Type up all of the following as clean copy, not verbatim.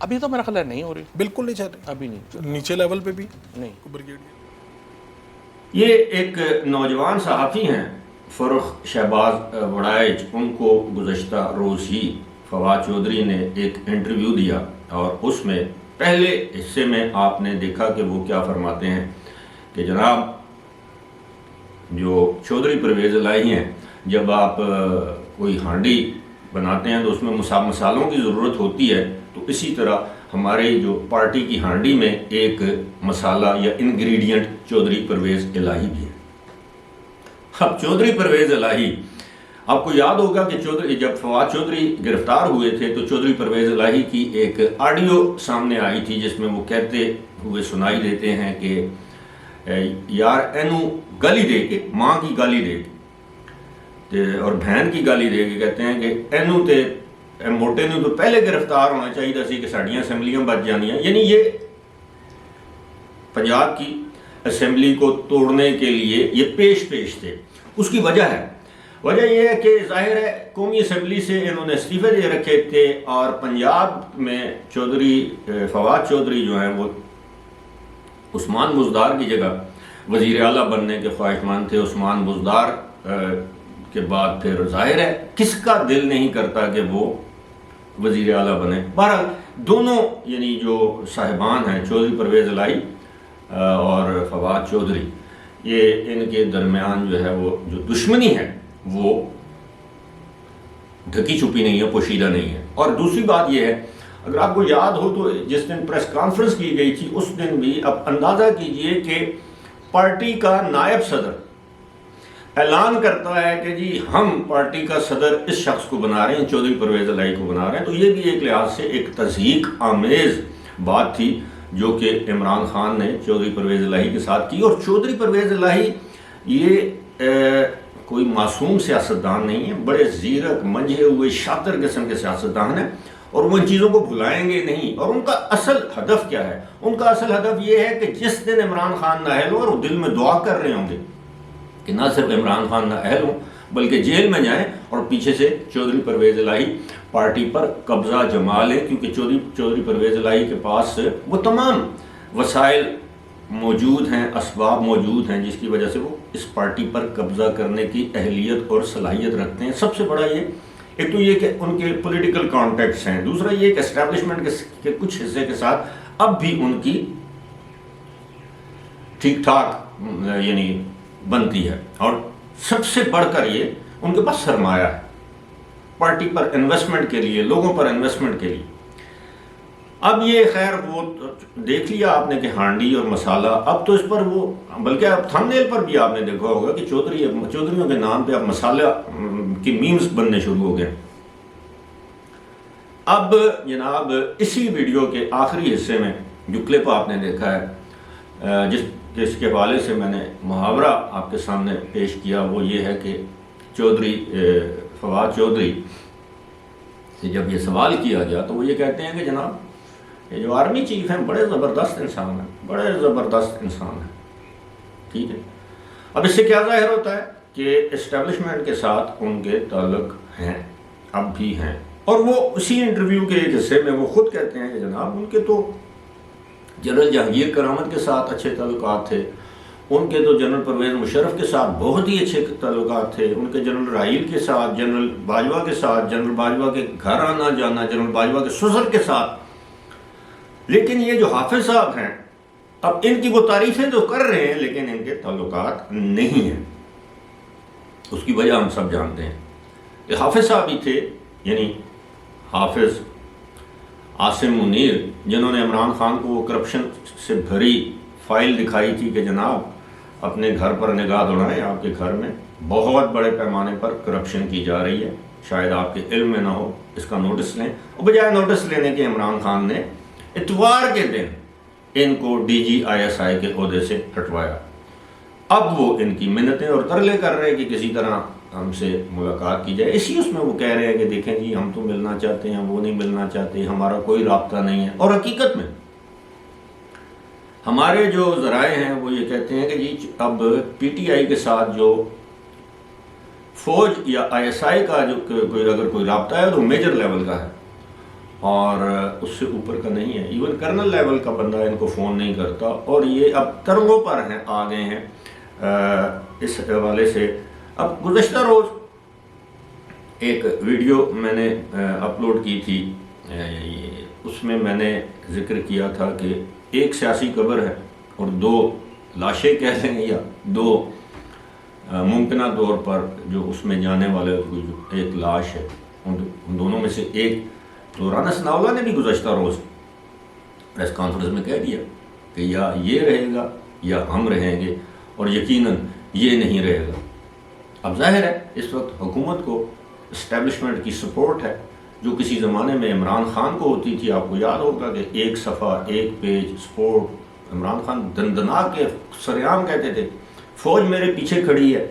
ابھی تو میرا خیال ہے نہیں ہو رہی، بالکل نہیں چاہتے، ابھی نہیں نیچے لیول پہ بھی نہیں۔ بریگیڈیئر یہ ایک نوجوان صحافی ہیں فرخ شہباز وڑائچ، ان کو گزشتہ روز ہی فواد چودھری نے ایک انٹرویو دیا، اور اس میں پہلے حصے میں آپ نے دیکھا کہ وہ کیا فرماتے ہیں کہ جناب جو چودھری پرویز الہی ہیں، جب آپ کوئی ہانڈی بناتے ہیں تو اس میں مسالوں کی ضرورت ہوتی ہے، تو اسی طرح ہماری جو پارٹی کی ہانڈی میں ایک مسالہ یا انگریڈینٹ چودھری پرویز الہی بھی ہے۔ اب چودھری پرویز الہی، آپ کو یاد ہوگا کہ جب فواد چودھری گرفتار ہوئے تھے تو چودھری پرویز الہی کی ایک آڈیو سامنے آئی تھی جس میں وہ کہتے ہوئے سنائی دیتے ہیں کہ یار اینو گالی دے کے، ماں کی گالی دے کے اور بہن کی گالی دے کے کہتے ہیں کہ اینو تے موٹے نو تو پہلے گرفتار ہونا چاہیے سی کہ ساڑیاں اسمبلیاں بچ جانیاں، یعنی یہ پنجاب کی اسمبلی کو توڑنے کے لیے یہ پیش تھے۔ اس کی وجہ یہ ہے کہ ظاہر ہے قومی اسمبلی سے انہوں نے استعفے دے رکھے تھے، اور پنجاب میں فواد چودھری جو ہیں وہ عثمان بزدار کی جگہ وزیر اعلیٰ بننے کے خواہشمند تھے۔ عثمان بزدار کے بعد پھر ظاہر ہے کس کا دل نہیں کرتا کہ وہ وزیر اعلیٰ بنے۔ بہرحال دونوں یعنی جو صاحبان ہیں چودھری پرویز الہی اور فواد چودھری، یہ ان کے درمیان جو ہے وہ جو دشمنی ہے وہ ڈھکی چھپی نہیں ہے، پوشیدہ نہیں ہے۔ اور دوسری بات یہ ہے، اگر آپ کو یاد ہو تو جس دن پریس کانفرنس کی گئی تھی اس دن بھی اب اندازہ کیجئے کہ پارٹی کا نائب صدر اعلان کرتا ہے کہ جی ہم پارٹی کا صدر اس شخص کو بنا رہے ہیں، چودھری پرویز الہی کو بنا رہے ہیں، تو یہ بھی ایک لحاظ سے ایک تضحیک آمیز بات تھی جو کہ عمران خان نے چودھری پرویز الہی کے ساتھ کی۔ اور چودھری پرویز الہی یہ کوئی معصوم سیاستدان نہیں ہے، بڑے زیرک منجھے ہوئے شاطر قسم کے سیاستدان ہیں، اور وہ ان چیزوں کو بھلائیں گے نہیں۔ اور ان کا اصل ہدف کیا ہے؟ ان کا اصل ہدف یہ ہے کہ جس دن عمران خان نااہل ہو، اور وہ دل میں دعا کر رہے ہوں گے کہ نہ صرف عمران خان نااہل ہوں بلکہ جیل میں جائیں اور پیچھے سے چودھری پرویز الہی پارٹی پر قبضہ جما لیں، کیونکہ چودھری پرویز الہی کے پاس وہ تمام وسائل موجود ہیں، اسباب موجود ہیں جس کی وجہ سے وہ اس پارٹی پر قبضہ کرنے کی اہلیت اور صلاحیت رکھتے ہیں۔ سب سے بڑا یہ ایک تو یہ کہ ان کے پولیٹیکل کانٹیکٹس ہیں، دوسرا یہ کہ اسٹیبلشمنٹ کے کچھ حصے کے ساتھ اب بھی ان کی ٹھیک ٹھاک یعنی بنتی ہے، اور سب سے بڑھ کر یہ ان کے پاس سرمایہ ہے پارٹی پر انویسٹمنٹ کے لیے، لوگوں پر انویسٹمنٹ کے لیے۔ اب یہ خیر وہ دیکھ لیا آپ نے کہ ہانڈی اور مسالہ، اب تو اس پر وہ بلکہ اب تھم نیل پر بھی آپ نے دیکھا ہوگا کہ چودھریوں کے نام پہ اب مسالہ کی میمز بننے شروع ہو گئے۔ اب جناب اسی ویڈیو کے آخری حصے میں جو کلپ آپ نے دیکھا ہے، جس کے حوالے سے میں نے محاورہ آپ کے سامنے پیش کیا، وہ یہ ہے کہ فواد چودھری سے جب یہ سوال کیا گیا تو وہ یہ کہتے ہیں کہ جناب یہ جو آرمی چیف ہیں بڑے زبردست انسان ہیں، ٹھیک ہے۔ اب اس سے کیا ظاہر ہوتا ہے کہ اسٹیبلشمنٹ کے ساتھ ان کے تعلق ہیں، اب بھی ہیں، اور وہ اسی انٹرویو کے ایک حصے میں وہ خود کہتے ہیں کہ جناب ان کے تو جنرل جہانگیر کرامت کے ساتھ اچھے تعلقات تھے، ان کے تو جنرل پرویز مشرف کے ساتھ بہت ہی اچھے تعلقات تھے، ان کے جنرل راحیل کے ساتھ، جنرل باجوہ کے ساتھ، جنرل باجوہ کے گھر آنا جانا، جنرل باجوہ کے سسر کے ساتھ۔ لیکن یہ جو حافظ صاحب ہیں، اب ان کی وہ تعریفیں تو کر رہے ہیں لیکن ان کے تعلقات نہیں ہیں۔ اس کی وجہ ہم سب جانتے ہیں کہ حافظ صاحب ہی تھے، یعنی حافظ عاصم منیر، جنہوں نے عمران خان کو وہ کرپشن سے بھری فائل دکھائی تھی کہ جناب اپنے گھر پر نگاہ دوڑائیں، آپ کے گھر میں بہت بڑے پیمانے پر کرپشن کی جا رہی ہے، شاید آپ کے علم میں نہ ہو، اس کا نوٹس لیں۔ اور بجائے نوٹس لینے کے عمران خان نے اتوار کے دن ان کو DGISI کے عہدے سے ہٹوایا۔ اب وہ ان کی منتیں اور ترلے کر رہے ہیں کہ کسی طرح ہم سے ملاقات کی جائے۔ اسی اس میں وہ کہہ رہے ہیں کہ دیکھیں جی ہم تو ملنا چاہتے ہیں، وہ نہیں ملنا چاہتے، ہمارا کوئی رابطہ نہیں ہے۔ اور حقیقت میں ہمارے جو ذرائع ہیں وہ یہ کہتے ہیں کہ جی اب PTI کے ساتھ جو فوج یا ISI کا جو اگر کوئی رابطہ ہے تو میجر لیول کا ہے، اور اس سے اوپر کا نہیں ہے. ایون کرنل لیول کا بندہ ان کو فون نہیں کرتا, اور یہ اب ترنگوں پر ہیں, آ گئے ہیں اس حوالے سے. اب گزشتہ روز ایک ویڈیو میں نے اپلوڈ کی تھی, اس میں میں نے ذکر کیا تھا کہ ایک سیاسی قبر ہے اور دو لاشیں کہہ لیں یا دو ممکنہ طور پر جو اس میں جانے والے جو ایک لاش ہے, ان دونوں میں سے ایک. تو رانا ثناءاللہ نے بھی گزشتہ روز پریس کانفرنس میں کہہ دیا کہ یا یہ رہے گا یا ہم رہیں گے, اور یقیناً یہ نہیں رہے گا. اب ظاہر ہے اس وقت حکومت کو اسٹیبلشمنٹ کی سپورٹ ہے, جو کسی زمانے میں عمران خان کو ہوتی تھی. آپ کو یاد ہوگا کہ ایک صفحہ ایک پیج سپورٹ, عمران خان دندنا کے سریعام کہتے تھے فوج میرے پیچھے کھڑی ہے,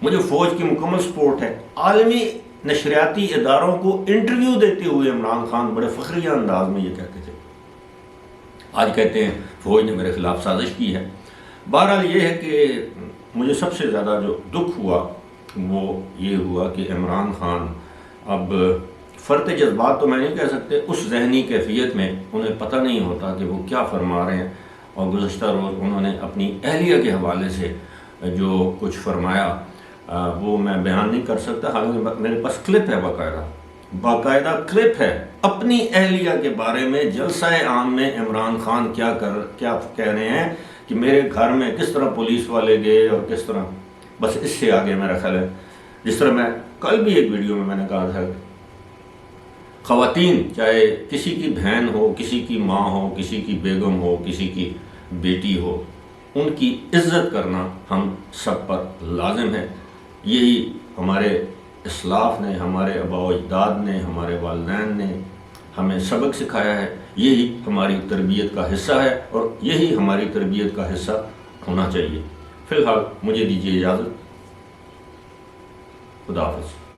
مجھے فوج کی مکمل سپورٹ ہے. عالمی نشریاتی اداروں کو انٹرویو دیتے ہوئے عمران خان بڑے فخریہ انداز میں یہ کہتے تھے. آج کہتے ہیں فوج نے میرے خلاف سازش کی ہے. بہرحال یہ ہے کہ مجھے سب سے زیادہ جو دکھ ہوا وہ یہ ہوا کہ عمران خان اب فرط جذبات تو میں نہیں کہہ سکتے, اس ذہنی کیفیت میں انہیں پتہ نہیں ہوتا کہ وہ کیا فرما رہے ہیں. اور گزشتہ روز انہوں نے اپنی اہلیہ کے حوالے سے جو کچھ فرمایا وہ میں بیان نہیں کر سکتا, حالانکہ میرے پاس کلپ ہے, باقاعدہ کلپ ہے اپنی اہلیہ کے بارے میں. جلسہ عام میں عمران خان کیا کہہ رہے ہیں کہ میرے گھر میں کس طرح پولیس والے گئے اور کس طرح. بس اس سے آگے میرا خیال ہے, جس طرح میں کل بھی ایک ویڈیو میں نے کہا تھا, خواتین چاہے کسی کی بہن ہو, کسی کی ماں ہو, کسی کی بیگم ہو, کسی کی بیٹی ہو, ان کی عزت کرنا ہم سب پر لازم ہے. یہی ہمارے اسلاف نے, ہمارے آباء و اجداد نے, ہمارے والدین نے ہمیں سبق سکھایا ہے. یہی ہماری تربیت کا حصہ ہے اور یہی ہماری تربیت کا حصہ ہونا چاہیے. فی الحال مجھے دیجیے اجازت. خدا حافظ.